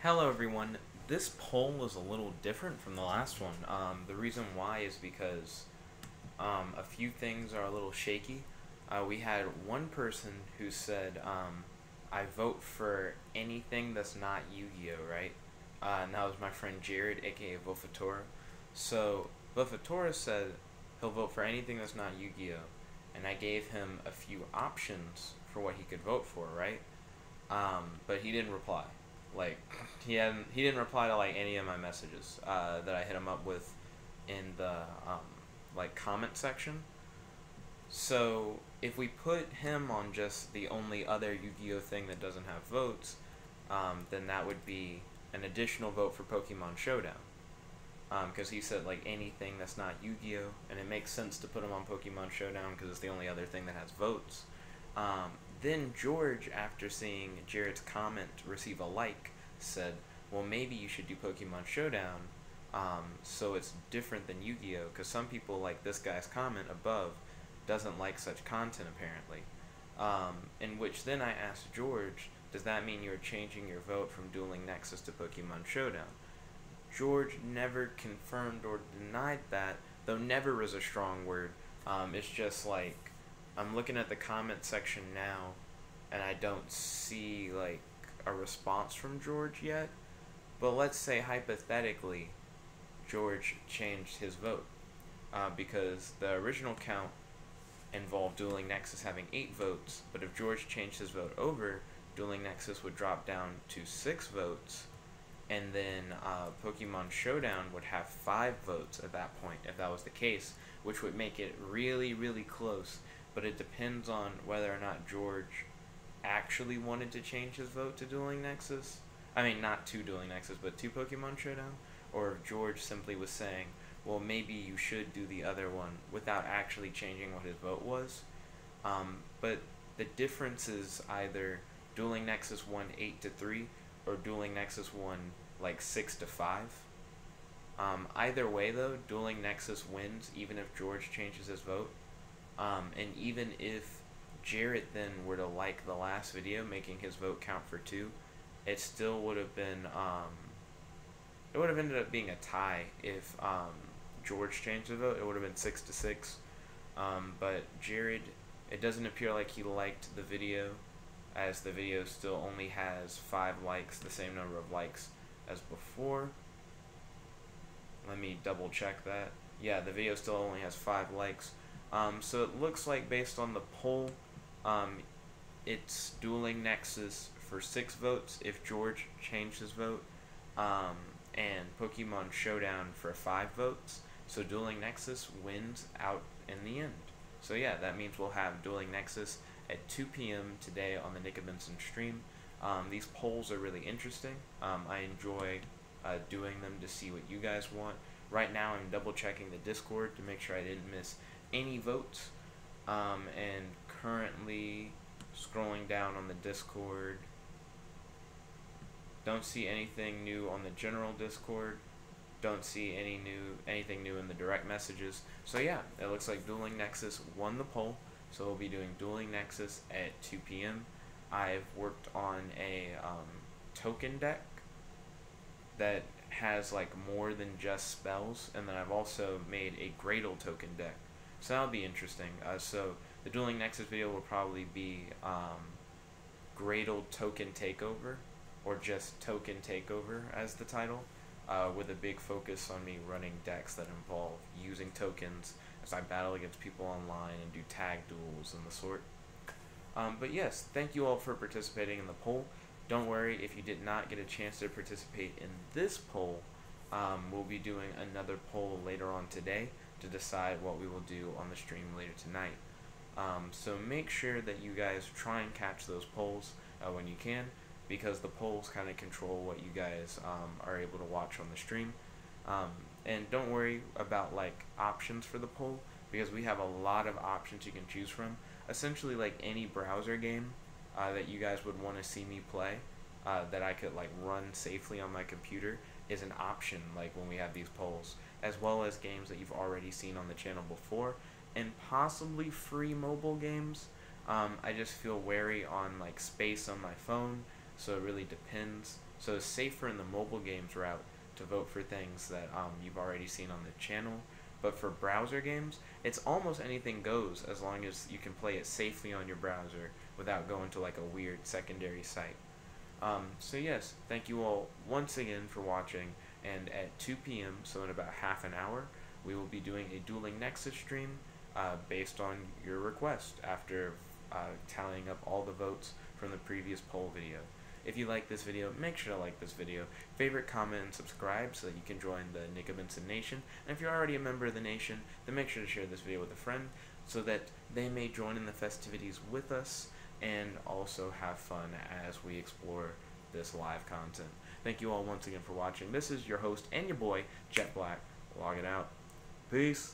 Hello everyone. This poll is a little different from the last one. The reason why is because a few things are a little shaky. We had one person who said, I vote for anything that's not Yu-Gi-Oh, right? And that was my friend Jared, aka Vofatora. So, Vofatora said he'll vote for anything that's not Yu-Gi-Oh, and I gave him a few options for what he could vote for, right? But he didn't reply. Like he didn't reply to like any of my messages that I hit him up with in the like comment section. So if we put him on just the only other Yu-Gi-Oh thing that doesn't have votes, then that would be an additional vote for Pokemon Showdown. Because he said like anything that's not Yu-Gi-Oh, and it makes sense to put him on Pokemon Showdown because it's the only other thing that has votes. Um, then George, after seeing Jared's comment receive a like, said, "Well, maybe you should do Pokemon Showdown, so it's different than Yu-Gi-Oh, because some people like this guy's comment above doesn't like such content apparently." In which then I asked George, "Does that mean you're changing your vote from Dueling Nexus to Pokemon Showdown?" George never confirmed or denied that, though never is a strong word. It's just like I'm looking at the comment section now, and I don't see like a response from George yet. But let's say hypothetically, George changed his vote because the original count involved Dueling Nexus having 8 votes. But if George changed his vote over, Dueling Nexus would drop down to 6 votes, and then Pokemon Showdown would have 5 votes at that point if that was the case, which would make it really, really close. But it depends on whether or not George actually wanted to change his vote to Dueling Nexus. I mean, not to Dueling Nexus, but to Pokemon Showdown. Or if George simply was saying, well, maybe you should do the other one without actually changing what his vote was. But the difference is either Dueling Nexus won 8-3 or Dueling Nexus won like 6-5. Either way, though, Dueling Nexus wins even if George changes his vote. And even if Jarrett then were to like the last video, making his vote count for 2, it still would have been, it would have ended up being a tie if George changed the vote. It would have been 6-6. But Jared, it doesn't appear like he liked the video, as the video still only has 5 likes, the same number of likes as before. Let me double check that. Yeah, the video still only has 5 likes. So it looks like based on the poll, it's Dueling Nexus for 6 votes if George changed his vote, and Pokemon Showdown for 5 votes. So Dueling Nexus wins out in the end. So yeah, that means we'll have Dueling Nexus at 2 p.m. today on the Nick and Benson stream. These polls are really interesting. I enjoy doing them to see what you guys want. Right now I'm double checking the Discord to make sure I didn't miss any votes, and currently scrolling down on the Discord, don't see anything new on the general Discord, don't see anything new in the direct messages. So yeah, it looks like Dueling Nexus won the poll, so we'll be doing Dueling Nexus at 2 p.m. I've worked on a token deck that has like more than just spells, and then I've also made a Gradle token deck. So that'll be interesting. So the Dueling Nexus video will probably be Gradle Token Takeover, or just Token Takeover as the title, with a big focus on me running decks that involve using tokens as I battle against people online and do tag duels and the sort. But yes, thank you all for participating in the poll. Don't worry if you did not get a chance to participate in this poll. We'll be doing another poll later on today to decide what we will do on the stream later tonight. So make sure that you guys try and catch those polls when you can, because the polls kind of control what you guys are able to watch on the stream. And don't worry about like options for the poll, because we have a lot of options you can choose from. Essentially like any browser game that you guys would want to see me play, that I could like run safely on my computer, is an option like when we have these polls, as well as games that you've already seen on the channel before, and possibly free mobile games. I just feel wary on like space on my phone, so it really depends. So it's safer in the mobile games route to vote for things that you've already seen on the channel. But for browser games, it's almost anything goes as long as you can play it safely on your browser without going to like a weird secondary site. So yes, thank you all once again for watching, and at 2 p.m., so in about half an hour, we will be doing a Dueling Nexus stream based on your request after tallying up all the votes from the previous poll video. If you like this video, make sure to like this video, favorite, comment, and subscribe so that you can join the Nika Benson Nation. And if you're already a member of the Nation, then make sure to share this video with a friend so that they may join in the festivities with us and also have fun as we explore this live content. Thank you all once again for watching. This is your host and your boy, Jet Black, logging out. Peace.